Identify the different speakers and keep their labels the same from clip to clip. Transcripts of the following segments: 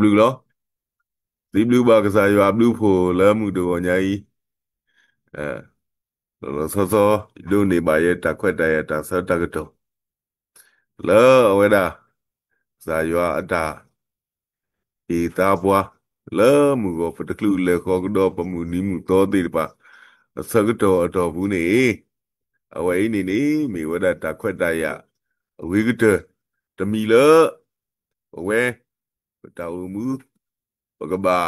Speaker 1: blue 咯，ဒီ blue 吧，ကစားရွာ blue ဖို့လဲမှုတော့ညာကြီးလောစောစောလူနေပါရဲ့တခွက်တရတာစတကတော့လောဝဲတာဇာရွာအတာဤသားပွားလောမှုကိုဖတကလူလေခေါကတော့ပမှုနီးမှုတော်သေးပါစကတော့အတော်ဘူးနေအဝဲနေမိဝဒတခွက်တရအဝေးကတမီလောဝဲတောက်မှုပကဘာ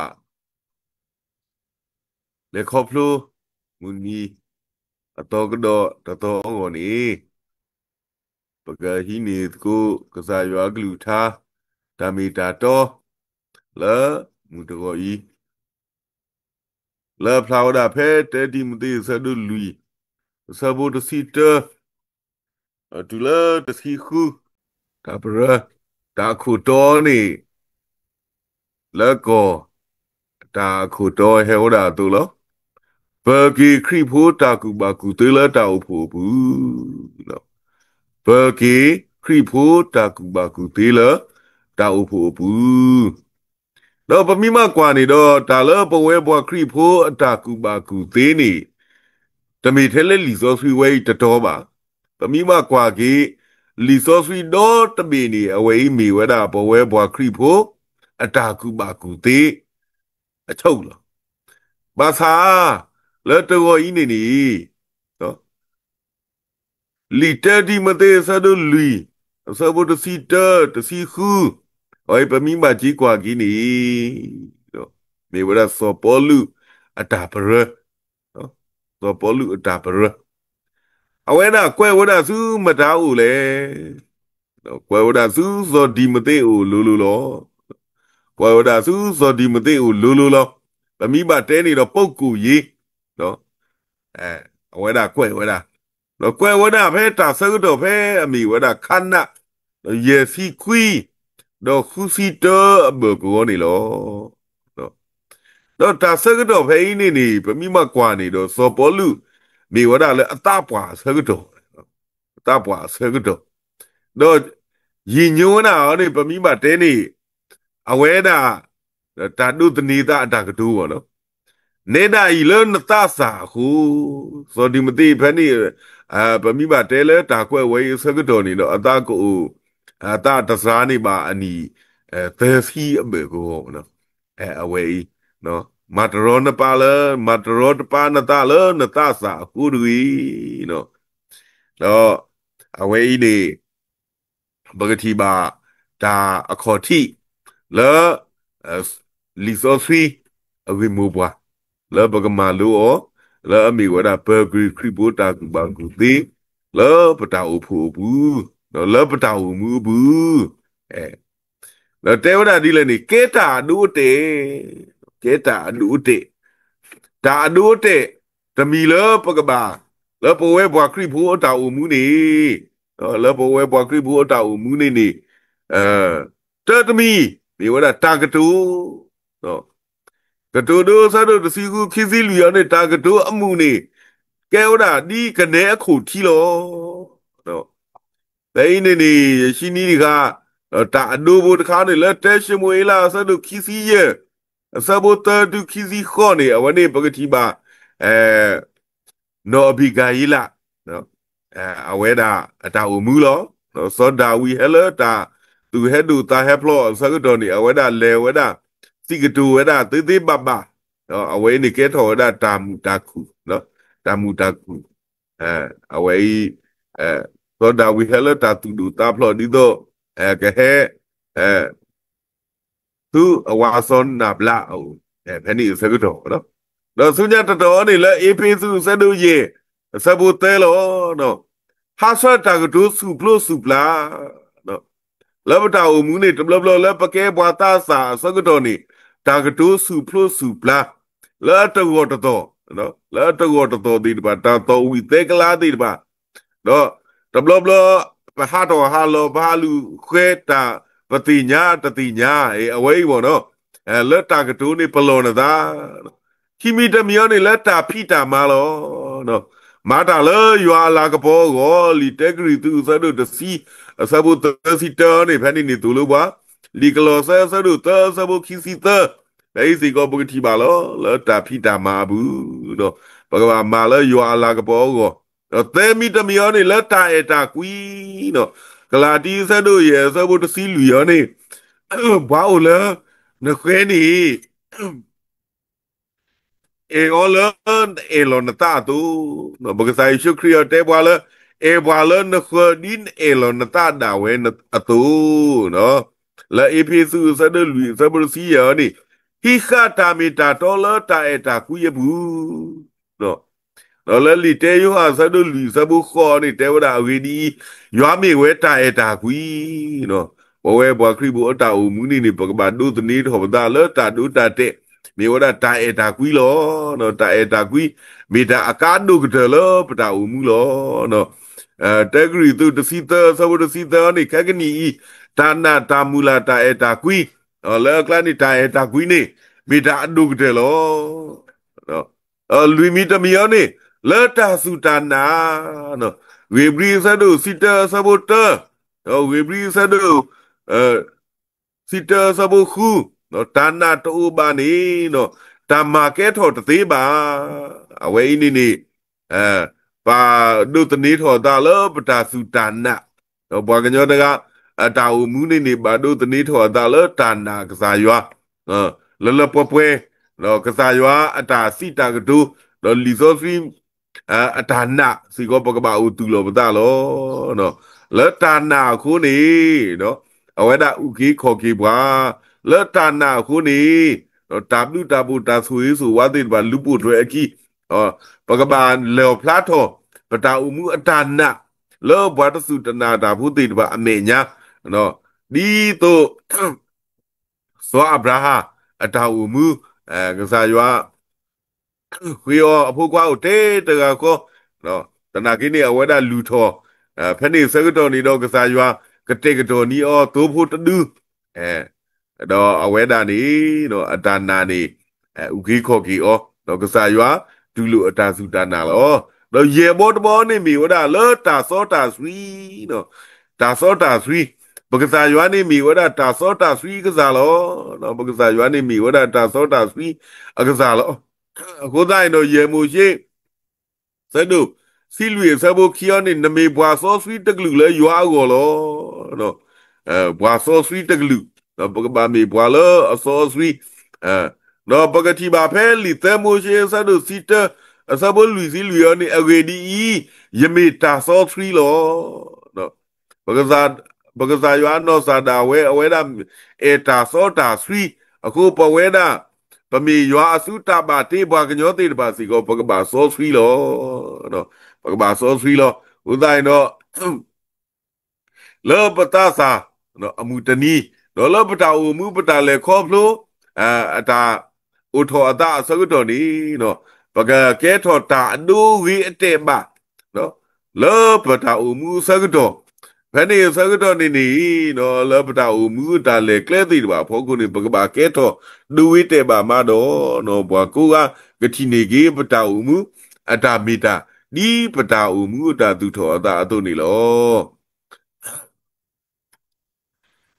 Speaker 1: လေခေါဖလိုမူနီအတော်ကတော့တတော်အောနေပကဟီနေကိုကစားရွာကလူထားဒါမီတာတော့လဲမှုတော်ဤလဲဖလာဝဒဖဲတဲဒီမတိဆဒူလူဆဘိုတစီတတူလဲတစီခုဒါပရဒါခုတော်နေလဲကောဒါခုတော်ဟဲဝဒတူလောဘဂီခရိဖိုးတာကူပါကူတေလာတာအဖို့ဘူးနော်ဘဂီခရိဖိုးတာကူပါကူတေလာတာအဖို့ဘူးတော့ပမိမကွာနေတော့ဒါလပဝဲဘွားခရိဖိုးအတာကူပါကူသေးနေတမီထဲလဲလီစောဆွေဝဲတတော်ပါပမိမကွာကြီးလီစောဆွေတော့တမီနေအဝဲမီဝဲတာဘဝဲဘွားခရိဖိုးအတာကူပါကူသေးအချုပ်လားဘာသာလဲတော်ဤနေနော် lì tê đi mà tê sao đâu lì sao bố tê si tê tê si khu ôi bà mi mà chỉ qua cái này đó mẹ bữa đó so bó lụ à đà bà rơ đó so bó lụ à đà bà rơ à vậy đó quay bữa đó sư mà đá ủ lệ đó quay bữa đó sư so đi mà tê ủ lù lù lo quay bữa đó sư so đi mà tê ủ lù lù lo bà mi bà tê này đó bốc cụ gì đó à vậy đó quay bữa đó nó quay qua đã phải trả sơ đồ phải mì qua đã khăn nè nó về si quy nó khu si tơ bờ của này nó trả sơ đồ phải này phải mi mà qua này đó so bó lù mì qua đã là ta quả sơ đồ ta quả sơ đồ nó gì nhớ nào này phải mi mà thế này à vậy đã ta đu tình ta đã cái đu nó nên là ý lớn ta xả khu so đi một tí phải đi bà mi bà té lỡ ta quay quay sơ cái đồ này nó ta cũng ta ta xả này bà anh đi tê phi ở bề của nó away nó mặt rồi nó pa lỡ mặt rồi nó pa nó ta lỡ nó ta xả khu đuôi nó đó away đi bà cái thì bà ta ở khó thị lỡ lý do suy ở vì mua lỡ bà cái mà lúa lỡ mi gọi là bơ gri kri bố ta cũng bằng cũng tí lỡ bà tàu phụ bú nó lỡ bà tàu mưa bú lỡ téo ra đi lên này kế ta đủ tệ ta mi lỡ bà cái bà lỡ bà quay bà kri bố tàu mưa nè lỡ bà quay bà kri bố tàu mưa nè ờ tớ ta mi gọi là ta cái chú cái chỗ đó sao đó sĩ cứ khi gì luyện này ta cái chỗ âm mưu này kéo đã đi cái này khổ thi lo đó đấy này này xin đi cả ta đồ bộ khá này là tết xem mới là sao được khi gì vậy sao bộ ta được khi gì khó này ở đây bao cái thi ba nó bị gai là đó ở đây đã ta ở mưu lo nó sao đã we hello ta tu hết đủ ta hết lo sao cái đồ này ở đây đã leo ở đây si cái đồ ở đây tới tới bà ở đây này cái thằng ở đây tam ta cụ đó tam ta cụ ở đây sao đã we hello ta tu đủ ta lo đi đó cái hè tu ở ngoài son nạp lạ cái này sao cái đồ đó đó số nhà đó này là ép su sao đâu gì sao bút tê lo đó hát sao ta cái đồ sụp la đó lỡ bắt đầu muốn này tập lỡ bắt cái bát ta sao cái đồ này ta cái đồ sụp la lỡ tao gọi đó đó lỡ tao gọi đó đi ba ta tao uy tế cái lá đi ba đó tập ba hát đó hát lo ba lu khoe ta tì nhá ở vậy mà nó lỡ ta cái đồ này palo na ta khi mi ta miêu này lỡ ta phi ta mà lo nó mà ta lỡ yo la cái bộ go li te gri tu sa do si sa bu te si te này phải đi tu lu ba legal sa do ta sa bo kisita đấy gì có bữa thì bà lỡ ta phi ta mà bự đó bà cái bà mà lỡ yo ala cái bao go đó thế mi ta mi ở này lỡ ta e ta quý đó cái là đi sa do ye sa bo ta si lùi ở này bảo lỡ nó khé nè e ola e lo na ta tu no ba sai shu kriya te bwala e bwala na kho din e lo na ta da we na tu no la e pi su sa de lui sa bru si ya ni hi kha ta mi ta to la ta e ta ku ye bu no no la li te yo ha sa de lui sa bu kho ni te wa da we di ywa mi we ta e ta ku no bo we bo kri bu ta u mu ni ba ba du tu ni tho ba da la ta du ta te mi wada ta eta kui lo no ta eta kui mi ta akadu kete lo pata umu lo no tegri tu de sita sabu de sita ni kagani ta na ta mula ta eta kui le kla ni ta eta kui ni mi ta adu kete lo no lui mi ta mi ni le ta su ta na no we bri sa do sita sabu ta we bri sa do sita sabu khu no tana to ba ni no tama ke tho te ba awe ini ni eh pa du tani tho ta lo pata su tana no ba ga nyo da ga ta u mu ni ba du tani tho ta lo tana ka sa ywa le le po pwe no ka sa ywa ata sita ka du no li so swi atana si ko pa ka ba u tu lo ba ta lo no le tana khu ni no awe da u ki kho ki bwa เลตานาคูนี่ตาบดูตาบูตาสุยสุวัติบาลุปุถวยกีปกบาลเลวพลาโตปตาอุมุอตานะเลบวัตสุตนาตาพุติบาอเมญะเนาะดีโตสวอับราฮาอตาอุมุกษายว่าคุยอพูกว่าอุเตตะกะโคเนาะตนากินี่อวดาลูทอဖက်နေစကတော်နေတော့ကစားရွာကတဲ့ကတော်နီအောတိုးဖို့တဒူအဲ đó ở ngoài đà ní nó ở đà nà ní u khí khó khí ó nó cái sao á tu lụ ở đà su đà nà lo nó ye bó ní mi ở đà lơ đà số đà suy nó đà số đà suy bởi cái sao á ní mi ở đà số đà suy cái sao lo nó bởi cái sao á ní mi ở đà số đà suy ở cái sao lo cô đại nó ye mu chi sẽ đủ xin lùi sẽ bố kia ní nằm mi bòa số suy tức lụ lấy yuá gồ lo nó bòa số suy tức lụ no baga ba mi bwala aso swi no baga ti ba phe li te mo she sa do sita sa bo lui si lui ni agedi i yemi ta so swi lo no baga za yo no sa da we da e ta so ta swi aku pa we da pa mi yo asu ta ba te bwa ga nyo te ba si ko baga ba so swi lo no baga ba so swi lo u dai no le pata sa no amu tani လောလပတာအမှုပတာလေခေါဖလိုအတာဥထောအတာစကတော်နီနော်ပကကဲထောတာအဒူဝီအတဲ့ပါနော်လောပတာအမှုစကတော်ဖဲနေစကတော်နီနီနော်လောပတာအမှုတာလေကလဲတိတပါဖောကုနေပကပါကဲထောဒူဝီတဲ့ပါမတော့နော်ဘွာကိုကတိနေကြီးပတာအမှုအတာမီတာဒီပတာအမှုအတာသူထောအတာအတုနေလော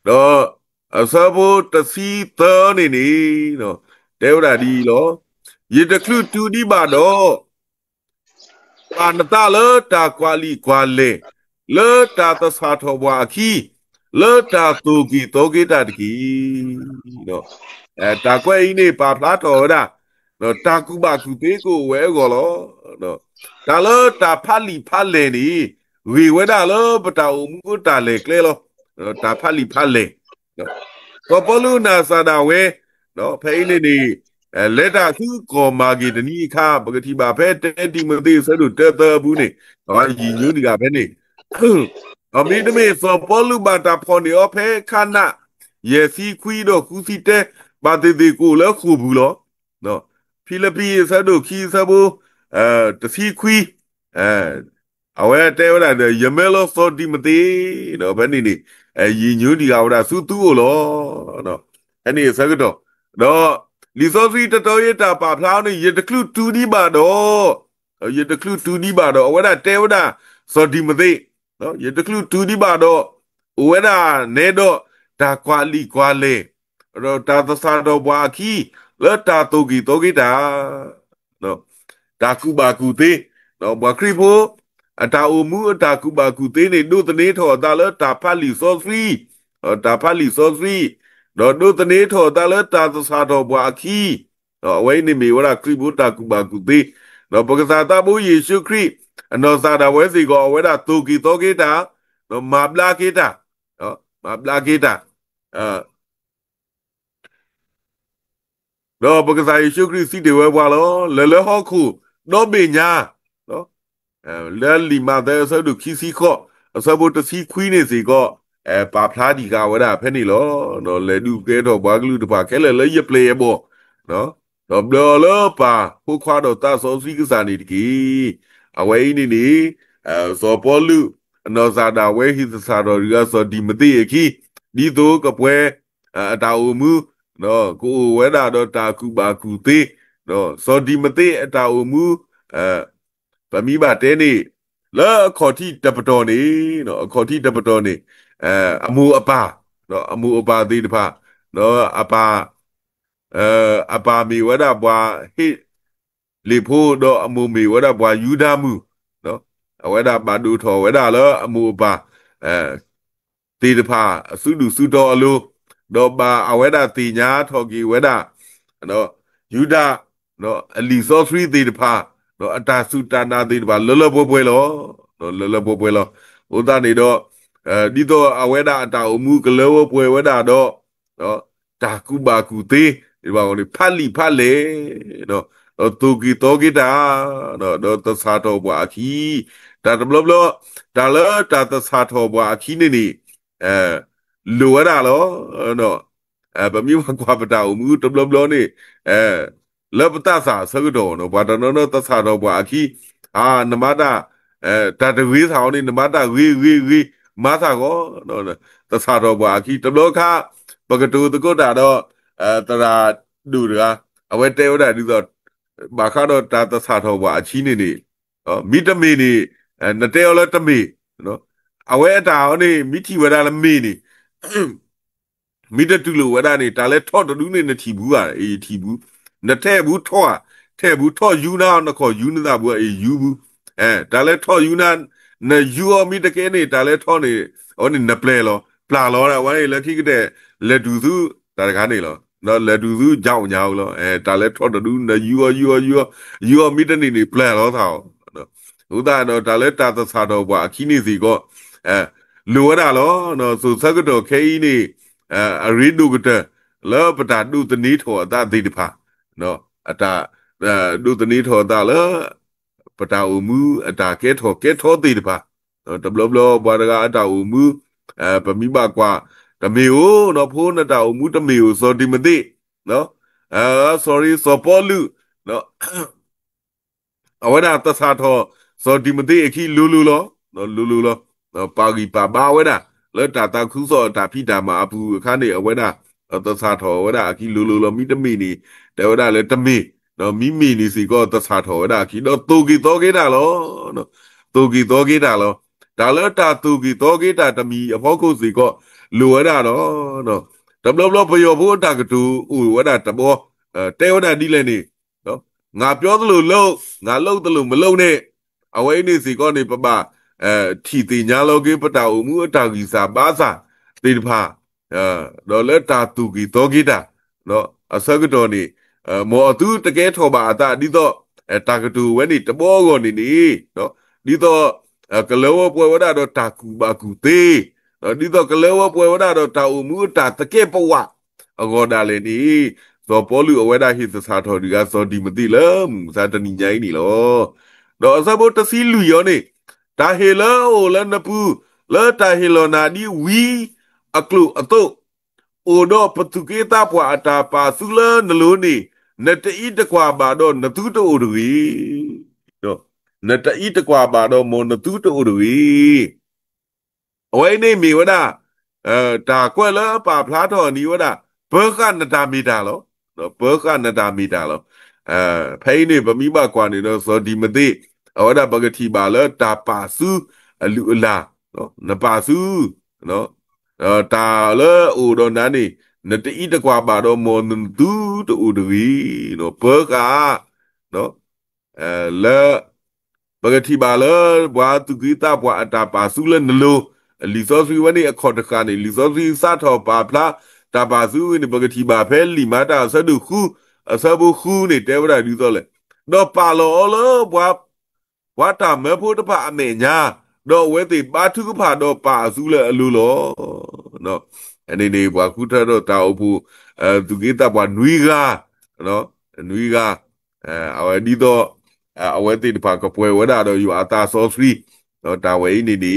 Speaker 1: đó sa bo ta si tơ này nè nó đeo đã đi đó vậy ta cứ tu đi bà đó bà ta lỡ ta qua lệ lỡ ta sa thọ bà khi lỡ ta tu ki ta ki đó ta qua ý này bà plá thọ đó nó ta cứ bà cứ tế cô quẹ gọi đó ta lỡ ta phát lệ nè vì quẹ đã lỡ bà ta cũng ta lệ kê lo ta phát lệ có bao nhiêu na sa đào we đó phải nên đi lẽ ra cứ có mà cái đấy đi khá bởi vì bà phải tên đi một tí sẽ được tơ bù này đó gì nhớ đi gặp này ở bên đó mình so bao nhiêu bà ta phong đi ở phải khá nè ye si quy đó khu si té bà tê tê cô lỡ khu bù đó đó Philippines sẽ được khi sẽ bù si quy ở đây theo là yamelo so đi một tí đó phải đi gì nhớ đi gặp là su tu lo đó anh ấy sao cái đó lý do gì ta tới ta bà pháo này giờ ta cứ tu đi bà đó giờ ta cứ tu đi bà đó ở đây theo là so đi một tí đó giờ ta cứ tu đi bà đó ở đây nè đó ta kwa le ro ta ta sa do bwa ki le ta to ki ta no ta ku ba ku te no bwa kri pho ta o mu ta ku ba ku te ne do tne tho ta le ta pha li so free ta pha li so free no do tne tho ta le ta ta sa do bwa ki no wai ni mi wa kri pho ta ku ba ku te no ba ka sa ta bo Yesu kri no sa da we si go we da to ki ta no ma bla ki ta no ma bla ki ta no ba ka sa Yesu kri si de we bwa lo le ho ku no be nya no လဲလီမာတဲ့ဆဒုခီစီခောဆဘတ်စီခွီးနေစီကောပါဖလားဒီကဝဒဖဲနေလောနော်လေဒုကဲတော့ဘာဂလူတပါခဲလဲရပလေဘောနော်တော့ဘလပါခုခွာတော့တဆောစီကစားနေတကီအဝဲနေနေဇောပေါ်လူနော်ဇာတာဝဲဟိသစာတော်ရီကစောဒီမတိအခီဒီတော့ကပွဲအတာအမှုနော်ကိုဝဲတာတော့တာကူပါကူသေးနော်စောဒီမတိအတာအမှုပမိဘတဲနေလာခေါ်တိတပတော်နေနော်ခေါ်တိတပတော်နေအမှုအပါနော်အမှုအပါသေးတဖာနော်အပါအပါမီဝဒဘွာဟိလေဖို့တော့အမှုမီဝဒဘွာယူဒမှုနော်အဝဒဘာဒူထောဝဒလောအမှုအပါတေတဖာစုဒုစုတော်အလိုတော့ဘာအဝဒတိညာထော်ကီဝဒနော်ယူဒနော်အလီစောသရီတေတဖာနော်အတာစုတာနာတေတဖာလောလောပွဲလောနော်လောလောပွဲလောဥဒနေတော့ဒီတော့အဝဒအတာအမှုကလောပွဲဝဒတော့နော်တာကုဘာကုသေးဒီပါကောင်ဖတ်လီဖတ်လေနော်တူကီတောကီတာနော်တော့သစာတော်ဘွာခီတာဘလဘလတာလတာသစာတော်ဘွာခီနေနေအဲလိုရတာလောနော်ဗမျိုးကွာပတာအမှုတဘလဘလနေလပတစာဆကတော့နော်ဘာတနော်သစာတော်ဘွာခီနမတာတာတဝေးဆောင်နေနမတာဝေးမသာကောနော်သစာတော်ဘွာခီတဘလခပကတူတကုတ်တာတော့တရာဒူရာအဝဲတဲဝဒဒီတော့ဘာခါတော့တာသစာတော်ဘွာအချီနေနေမိတမေနေနတဲော်လတမေနော်အဝဲအတာဟောနေမိထီဝဒလမေနေမိတတူလိုဝဒနေတာလဲထော့တူးနေနထီဘူးอ่ะအေးထီဘူးနထဲဘူးထော့ထဲဘူးထော့ယူနာနခေါ်ယူနာဘူးအေးယူဘူးဒါလဲထော့ယူနာနယူအမိတကဲနေတာလဲထော့နေဟောနေနပလဲလောပလာလောဝါနေလက်ခိကတဲ့လက်ဒူစုဒါတကားနေလောနော်လက်ဒူစုကြောက်ညာလောဒါလဲထော့တူးနယူအမိတနေပလဲလောသာနော်ဥဒါနော်ဒါလဲတာသစာတော့ဘွာအခီးနေစီကောလိုရတာလောနော်ဆိုစကတော့ခဲကြီးနေအရီဒုကတလောပတာဒုတနီထောအတာတိတဖာနော်အတာဒုတနီထောတာလောပတာအမှုအတာကဲထောတိတဖာနော်တဘလဘလဘာရကအတာအမှုပမိဘကွာတမေဟိုနော်ဖိုးနတာအမှုတမေဟိုစောဒီမတိနော်sorry စောပေါ်လူနော်အဝဒတသထောစောဒီမတိအခီလူလောနော်လူလောပါဂီပါဘာဝဒလောတာခုစောတာဖိတာမှာအပူခါနေအဝဒတသထောဝဒအခီလူလောမိတမိနီတေဝဒလေတမေနော်မိနီစီကောတသထောဝဒအခီတော့တူကီတောကေတာလောနော်တူကီတောကေတာလောဒါလောတာတူကီတောကေတာတမီအဖောက်ခုစီကောလူဝဒတော့နော်တဘလဘလပယောဘောတာကတူဥဝဒတဘောတေဝဒဒီလည်းနေနော်ငါပြောသလိုလို့ငါလှုပ်သလိုမလှုပ်နဲ့အဝိနေစီကောနေပပထီတိညာလောကေပတာဥမှုအတာကြီးစာပါစာတေတဖာတော့လက်တာတူကီတောကိတာနော်အစကတော်နေမောသူတကဲထောပါအတာဒီတော့တာကတူဝဲနေတဘောကောနေနေနော်ဒီတော့ကလောပွဲဝဒတော့တာကူပါကူသေးဒီတော့ကလောပွဲဝဒတော့တာဥမှုတာတကဲပဝအဂောဒါလေနေဇောပေါ်လူအဝဲဒါဟိသစာတော်ဒီကဇောဒီမတိလမ်ဇာတနိညိုင်းနီလောတော့အစဘတစီလူယောနေတာဟေလောလနပူလာတာဟေလောနာဒီဝီအကလုအတုအိုတော့ပတုကေတာပွာအတာပါစုလနလိုနေနတဤတကွာပါတော့နတုတိုရဝီတော့နတဤတကွာပါတော့မောနတုတိုရဝီအဝိနေမီဝဒတာကွက်လာပါဖလားတော်နီဝဒဘောကနတာမီတာလောနော်ဘောကနတာမီတာလောဖိနေပမိဘကွာနေတော့ဇောဒီမသိအဝဒဘဂတိပါလတာပါစုအလူအလာနော်နပါစုနော် ta le u do nani na te ita kwa ba do mo tu to u dwi no per ka no le bagati ba le bwa tu kita bwa ata pa su le nlo li so su wani a khot ka ni li so su sa tho pa pla ta ba su ni bagati ba phe li ma ta sa du khu sa bu khu ni te bra du so le do pa lo lo bwa ဝါတာမဲဖို့တဖအမေညာတော့ဝဲတိပါထုကဖာတော့ပါစုလေအလူလောနော်အနေနေဘွာခုထတော့တာအဖို့သူကိတဘွာနွီကနော်နွီကအဝဲဒီတော့အဝဲတိတဖကပွဲဝဲတာတော့ယူအတာဆောစရီနော်တာဝဲနေနေ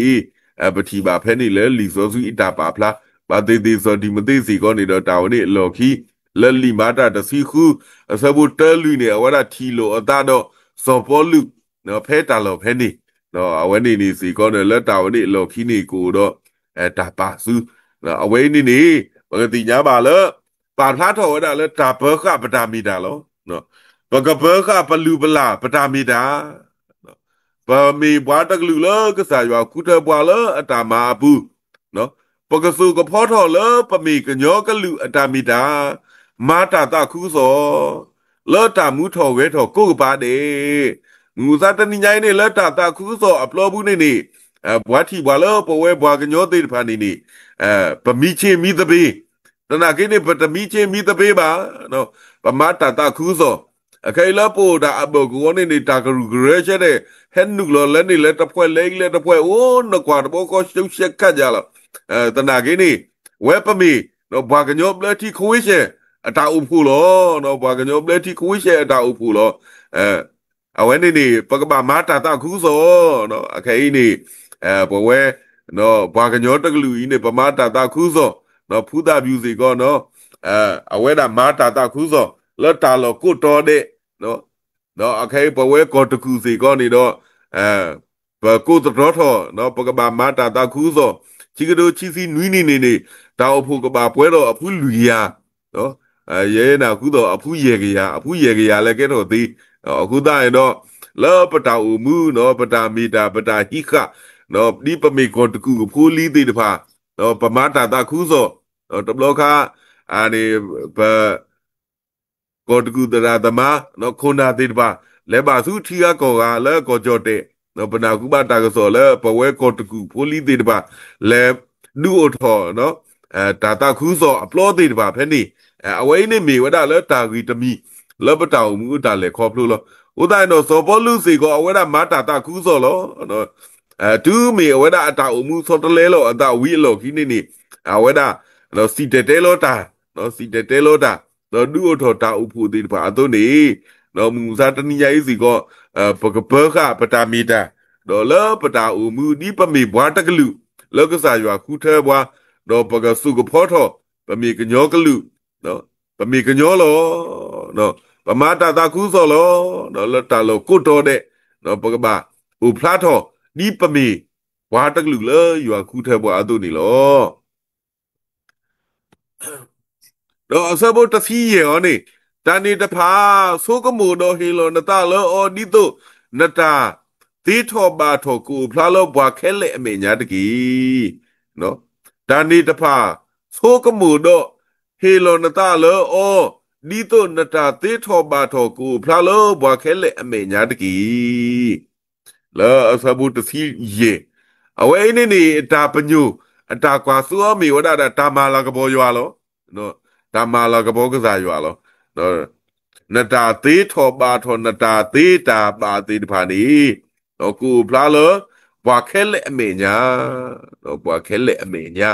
Speaker 1: ပတိပါဖဲနေလေလီဆောစရီတာပါဖလားပါတေတေစောဒီမသိစီကောနေတော့တာဝနေလော်ခီလက်လီမာတာတစီခုအစဘူးတဲလူနေအဝဲတာထီလိုအတာတော့စောပေါ်လူနော်ဖဲတာလောဖဲနေနော်အဝဲနေနေစီကောနေလက်တာဝနေလော်ခီနေကိုတော့တာပါစုနော်အဝဲနေနေဘယ်တိညာပါလဲပါဖလားထော်ဝဲတာလဲတာဘောကပတာမီတာလောနော်ဘကဘောကပလူပလာပတာမီတာဘာမီဘွားတကလူလကစားရွာကုတဘွားလအတာမာဘူးနော်ပကစုကဖောထော်လပမီကညောကလူအတာမီတာမာတာတခုစောလောတာမှုထော်ဝဲထော်ကိုကပါတဲ့ငူစားတနိညာနေလောတာတခုစောအပလောဘူးနေနေဘွားတီဘွားလပဝဲဘွားကညောသေးတဖာနေနေပမီချင်းမီတပေတနာကိနေပတမီချင်းမီတပေပါနော်ပမာတာတခုစောအခိုင်လပိုဒါအဘကောနေနေတာကရူဂရဲချက်တဲ့ဟဲနုလောလည်းနေလည်းတပွဲလေးလည်းတပွဲအိုးနကွာတဘောကိုရှုပ်ရှက်ကကြလားတနာကိနေဝဲပမီနော်ဘာကညောပလက်တီခွေးရှေအတာဥဖူလောနော်ဘာကညောပလက်တီခွေးရှေအတာဥဖူလောအဝဲနေနေပကပမာတာတခုစောနော်အခိုင်နေဘဝဲနော်ဘာကညောတကလူကြီးနေပမာတာတခုစောနော်ဖူတာဗျူစီကောနော်အဝဲတာမာတာတခုစောလောတာလောကိုတော်တဲ့နော်အခိုင်ဘဝဲကောတခုစီကောနေတော့ဘကိုတော်ထောနော်ပကပမာတာတခုစောချီကတို့ချီစီနွီးနေတောက်ဖို့ကပါပွဲတော့အဖူးလူရနော်ရဲနာခုတော့အဖူးရေကရလည်းကဲတော့သေးအခုသားရင်တော့လောပတာဦးမှုနော်ပတာမီတာပတာဟိခနော်ဒီပမေကောတကူဖိုးလီသေးတဖာနော်ပမာတာတခုစောနော်တဘလောခာအာနေဘကောတကူတရာသမနော်ခွန်နာသေးတဖာလဲပါစုထီကကောကလဲကောကြော့တဲ့နော်ပနာကုပတာကစောလဲပဝဲကောတကူဖိုးလီသေးတဖာလဲနူအထော်နော်တာတခုစောအပလောသေးတဖာဖဲနေအဝိနေမေဝဒလဲတာဂီတမီလောပတာဦးမှုတာလဲခေါ်ဖလို့လောဥဒိုင်တော့စောပေါ်လူစီကောအဝဲတာမာတာတခုစောလောနော်တူမေအဝဲတာအတာဦးမှုစောတလဲလောအတာဝီလောခီနေအဝဲတာနော်စီတဲလောတာနော်စီတဲလောတာနော်ဒူအထော်တာဥဖူသေးတဖာအတုနေနော်မူစားတနိယဤစီကောပကပခပတာမီတာနော်လောပတာဦးမှုဒီပမေဘွားတကလူလောကစားရွာခုထဲဘွားနော်ပကစုကဖောထောပမေကညောကလူနော်ပမေကညောလောနော်ပမာတာတခုစောလောနော်လတာလောကိုတော်တဲ့နော်ပကပါဥဖလာထောဒီပမေဘွားတကလူလေရွာခုထဲဘွားအတုနေလောတော့အစဘတစီရောနေတန်နေတဖာဆိုကမိုတော့ဟီလောနတာလောအော်ဒီတော့နတာတီထောပါထောကိုဖလာလောဘွားခဲလေအမေညာတကြီးနော်တန်နေတဖာဆိုကမိုတော့ဟီလောနတာလောအော်ဒီတော့နတာတီထောပါထောကိုဖလာလောဘွားခဲလေအမေညာတကြီးလောအစဘတစီယေအဝဲနေတာပညူအတာကွာစုအမီဝဒတာမာလာကဘောရွာလောနော်တာမာလာကဘောကစားရွာလောနော်နတာသေးထောပါထောနတာသေးတာပါသေးတဖာနေနော်ကူဖလာလောဘွာခဲလက်အမေညာနော်ဘွာခဲလက်အမေညာ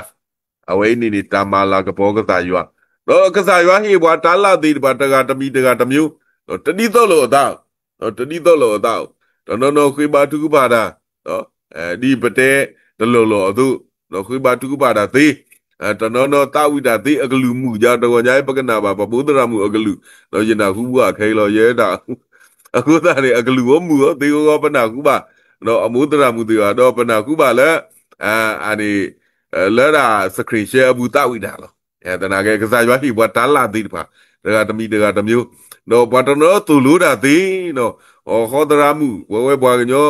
Speaker 1: အဝဲနေတာမာလာကဘောကစားရွာနော်ကစားရွာဟေဘွာတာလာသေးတပါတကတမီတကတမျိုးနော်တတိတော့လို့အတော့နော်တတိတော့လို့အတော့နော်ခွေပါတူပါတာနော်ဒီပတဲတလို့လို့အသူနော်ခွေပါတူပါတာသေးတနော်တာဝိတာသေးအကလူမှုကြတော့ညာပကနာပါဘုဒ္ဓရာမှုအကလူတော့ယနာခုကခဲလောရဲတာအခုသားနေအကလူဝမှုရောသေရောပနာခုပါနော်အမုဒ္ဓရာမှုတွေတော့ပနာခုပါလဲအာဒီလဲတာစခရီရှဲအဘူတာဝိတာလောတနာကဲကစားရွာဟိဘတာလာသေးတပါတကတမီတကတမျိုးနော်ဘာတနော်သူလူတာသေးနော်ဟောဒရာမှုဝဲဘွားကညော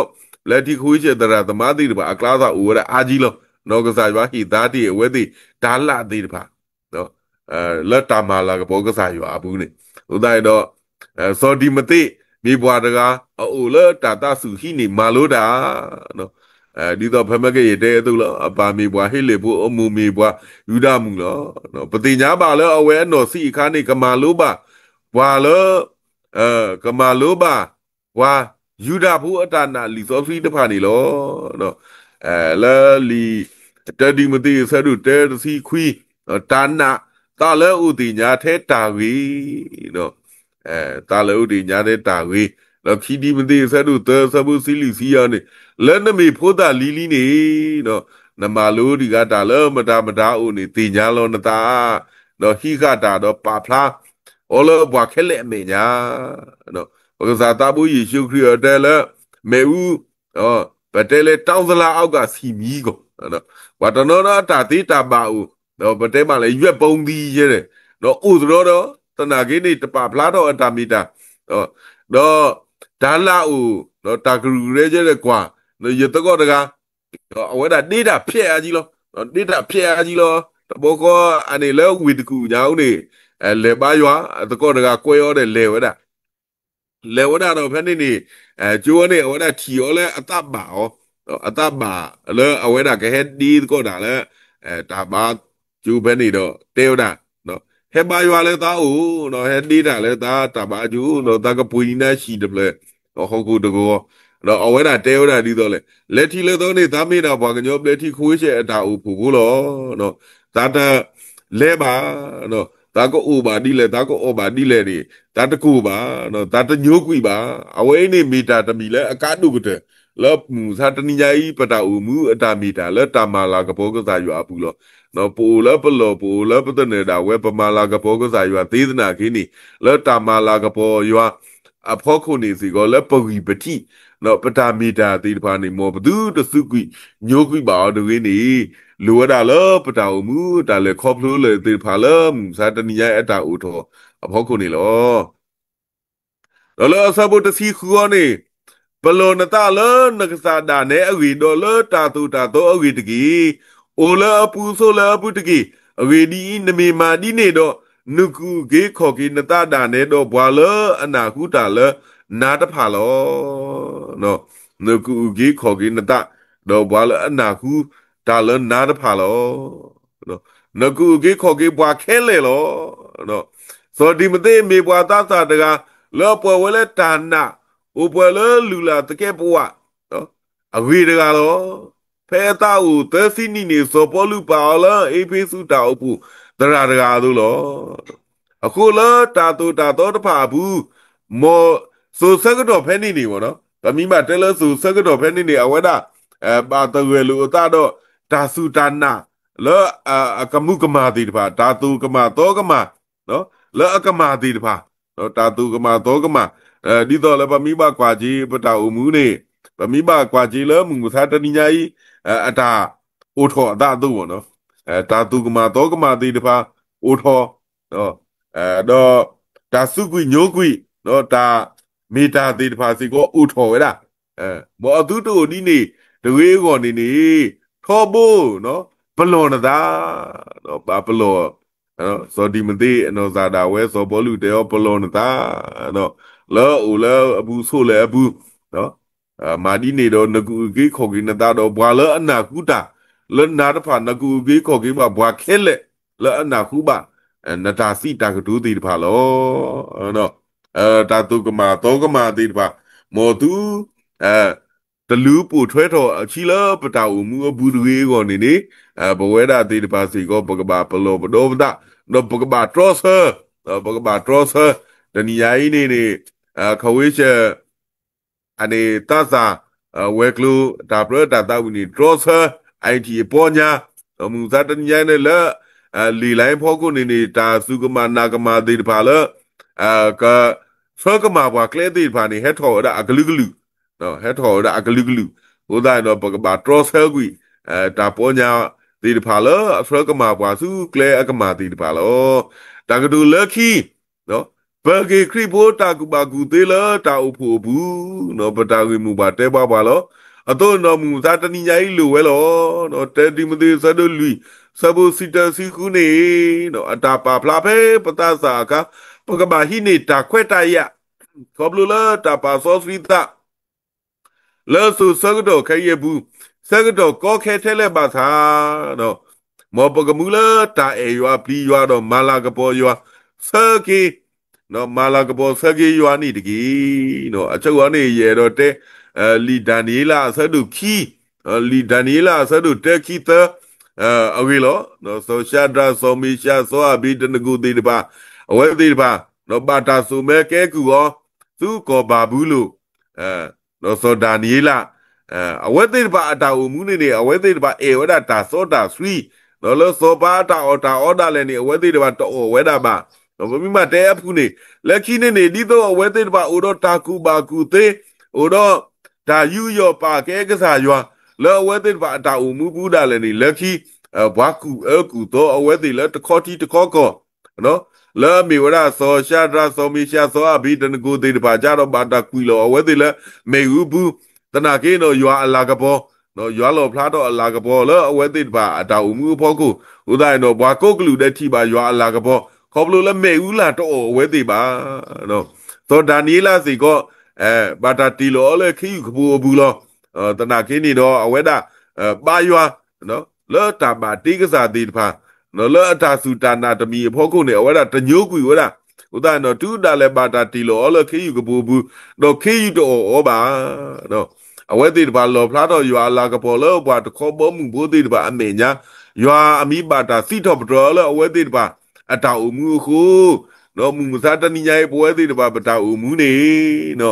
Speaker 1: လက်တီခွေးချေတရာသမားတိတပါအကလာသာဦးရအာကြီးလော no ka sa ywa hi da di we di da la di de pha no la ta ma la ka bo ka sa ywa bu ni u dai do so di ma ti mi bwa da ga o la ta ta su hi ni ma lo da no đi到ဖမကရတဲ့သူလောအပါမီဘွားဟိလေဘူးအမူမီဘွားယူဒမှုလောနော်ပတိညာပါလောအဝဲနော်စီခါနေကမာလိုပါဘွာလောကမာလိုပါဘွာယူဒဘူးအတနာလီစောဖီတဖာနေလောနော်လဲလီတဒီမတိဆဒုတဲစီခွီတာနာတာလဲဥတိညာထဲတာဝီနော်တာလဲဥတိညာထဲတာဝီလောခီဒီမတိဆဒုတဲဆဘူးစီလီစီယာနေလဲနမီဖိုးတာလီလီနေနော်နမလိုဒီကတာလဲမတာမတာဦးနေတင်ညာလောနတာနော်ဟိကတာတော့ပါဖလားအော်လောဘွားခဲလက်အမေညာနော်ဘုရားတာဘူးယေရှုခရစ်တဲလဲမေဦးဘတဲလဲတောင်းစလာအောက်ကစီမီကိုနော်ဝါတနောနာတာတိတာပါဦးနော်ဘတဲမှလဲရွက်ပုံသီးရဲနော်ဥစရောတော့တနာကိနေတပါဖလားတော့အတာမီတာတော့ဒါလာဦးနော်တာဂရူရဲကျတဲ့ကွာနော်ရတကောတကအဝဲတာနေတာဖျက်အကြီးလောနေတာဖျက်အကြီးလောတဘောကအနေလဲဝီတကူညာဦးနေလေပါရွာတကောတကကွဲရောတဲ့လေဝဲတာလေဝဲတာတော့ဖက်နေနေကျိုးနေအဝဲတာထီရောလဲအတပါရောအတပါလဲအဝဲတာကဟက်ဒီကောတာလဲတာပါကျိုးဖက်နေတော့တဲဝတာနော်ဟဲပါရွာလဲသားဦးနော်ဟဲဒီတာလဲသားတာပါကျူနော်တာကပွေနေရှိတယ်လေဟုတ်ကူတကောတော့အဝဲတာတဲဝတာဒီတော့လေလက်ထီလဲတော့နေသားမေးတာဘာကညောလက်ထီခွေးချေအတာဦးဖူဘူးလောနော်တာတလဲပါနော်တာကိုအိုပါဒီလေတာကိုအောပါဒီလေဒီတာတကူပါနော်တာတညိုးကွီပါအဝဲနေမီတာတမီလဲအကားတုကတဲ့လောသာတနိညာဤပတာဦးမူအတာမီတာလဲတာမာလာကဘောကစားယူအပူလောနော်ပူလပလောပူလပတနေတာဝဲပမာလာကဘောကစားယူသေးသနာခင်းနီလဲတာမာလာကဘောယူအဖောခုနေစီကောလဲပဂီပတိနော်ပတာမီတာတေတဖာနေမောဘဒုတစုကွီညိုးကွီပါဒဝင်းနီလူရတာလောပတာဦးမူတာလေခေါပလို့လေတေဖာလမ်သာတနိညာအတာဦးထောအဖောခုနေလောလောအစဘုတစီခူအနေပလောနတာလနကစားဒါနေအဝီဒေါ်လတာတူတာတော့အဝီတကြီးအိုလာပူဆိုလာပူတကြီးအဝီဒီနမေမာဒီနေတော့နုကူဂေခေါ်ကီနတာဒါနေတော့ဘွာလအနာခုတာလနာတဖာလောနော်နုကူဂေခေါ်ကီနတာတော့ဘွာလအနာခုတာလနာတဖာလောနော်နကူဂေခေါ်ကီဘွာခဲလေလောနော်စောဒီမသေးမေဘွာတာတာတကလောပွယ်ဝဲတာနာဥပွယ်လလူလာတကဲပွားနော်အဝေတကတော့ဖဲတာဦးသစီနီနေစောပေါ်လူပါလာအေဖေးစုတာအပူတရာတကာတို့လောအခုလာတာတူတာတော့တဖာဘူးမောဆိုစကတော့ဖဲနေနေပေါ့နော်တမိမတဲလဆိုစကတော့ဖဲနေနေအဝဲတာပါတရွယ်လူအတာတော့တာစုတာနာလောကမှုကမာတိတဖာတာတူကမာတော့ကမာနော်လောအကမာတိတဖာနော်တာတူကမာတော့ကမာဒီတော့လည်းဗမိဘကွာကြီးပတာဦးမူနေဗမိဘကွာကြီးလည်းမူသာတနိညာဤအတာအိုထောအတာသူ့ပေါ့နော်တာသူကမာတော့ကမာတိတဖာအိုထောနော်တော့တာစုကွီညိုးကွီနော်တာမေတာတိတဖာစီကိုအိုထောဝဲတာမောအတူတူဒီနေတဝေးကောနေနေထောဖို့နော်ဘလောနတာနော်ဘာဘလောနော်စောဒီမသိနော်ဇာတာဝဲစောဘောလူတေယောဘလောနတာနော်လောအိုလောအဘူးဆိုလေအဘူးနော်မာဒီနေတော့ငကူကြီးခေါ်ကြီးနတာတော့ဘွာလောအနာကူတာလောနာတဖာငကူကြီးခေါ်ကြီးမှာဘွာခဲလက်လောအနာကူပါနတာစီတာကဒူးတီတဖာလောနော်တာတုကမာတောကမာတီတဖာမောတူတလူပူထွဲတော်အချီလာပတာဦးမူဘူးတွေကောနေနေဘဝဲတာတီတဖာစီကောပကဘာပလောပဒောပတာတော့ပကဘာထရောဆာပကဘာထရောဆာတနီယာဤနေခဝေးချက်အနေတသဝဲကလူဒါပရတာတာဝီနီထရောဆာအိုင်တီပေါ်ညာမူဇာတနီယာနေလာလီလိုင်းဖောကုနေနေတာစုကမနာကမာတီတဖာလာကဆောကမာဘွာကလဲတီတဖာနေဟက်ထော်ဒါအဂလူဂလူနော်ဟက်ထော်ဒါအဂလူဂလူဟိုဒါတော့ပကဘာထရောဆာကွီတာပေါ်ညာတီတဖာလာဆောကမာဘွာစုကလဲအကမာတီတဖာလောတကတူလက်ခီနော်ဘဂေခရီဘိုတာကူဘာကူသေးလာတာအဖို့ဘူးနော်ပတာဝီမူပါတဲပါပါလော a to no mu sa ta ni nyai lu we lo no te Timothy sa do lui sabu sita si ku ne no ata pa phla phe pata sa ka pa ka ba hi ne ta khwe ta ya ko blu la ta pa so sri ta le su sa do kha ye bu sa do ko khe the le ba sa no mo pa ka mu la ta e ywa pli ywa do mala ka po ywa sa ki no mala ka po sa ki ywa ni de ki no a chau ne ye do te li Daniela sa do ki li Daniela sa do te ki ta awi lo no so shadra so misha so abi de gu de ba awe de ba no ba ta su me ke ku go su ko ba bu lu no so Daniela awe de ba ta u mu ne awe de ba e wa ta so ta sui no lo so ba ta order le ni awe de ba to we da ba no mi ma te apu ne le ki ne di to awe de ba o do ta ku ba ku te o do ta yu yo pa ke ka sa yo le awe de ba ta u mu bu da le ni le ki bwa ku ku to awe de le to ko ti to ko no le mi wa da so sha dra so mi sha so abi de go de ba ja do ba ta ku lo awe de le me u bu ta na ke no yo ala ka bo no yo lo phla do ala ka bo le awe de ba ta u mu pho ku u dai no bwa ko klu de ti ba yo ala ka bo ko blo le me u la to awe de ba no so Daniela si ko ba ta ti lo le ki ku bu lo ta na ke ni no awe da ba yo no le ta ba ti ka sa ti pha no le ta su ta na ta mi pho ku ne awe da ta nyu ku wa da u dai no tu da le ba ta ti lo le ki ku bu no ki to o ba no awe de ba lo phla do yo ala ka po lo ba to ko bo mu bo de ba a me nya yo a mi ba ta si to pro lo awe de ba a ta u mu khu no mu sa ta ni nyai bo de ba ba ta u mu ne no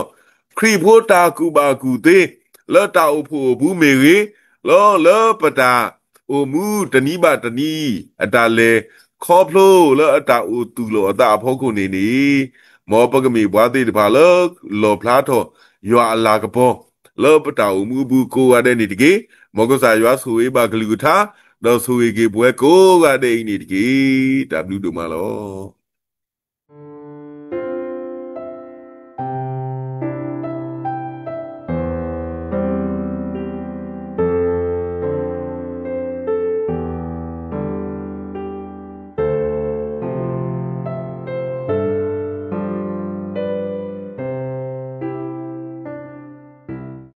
Speaker 1: kri pho ta ku ba ku te lo ta u pho bu me re lo lo pa ta u mu ta ni ba ta ni a ta le kho plo lo a ta u tu lo a ta pho ku ne ni mo pa ka mi ba de ba lo phla tho yo ala ka po lo pa ta u mu bu ko wa de ni de ke mo ko sa yo su e ba ka lu tha do su e ke bwe ko ga de ni de ke ta blu do ma lo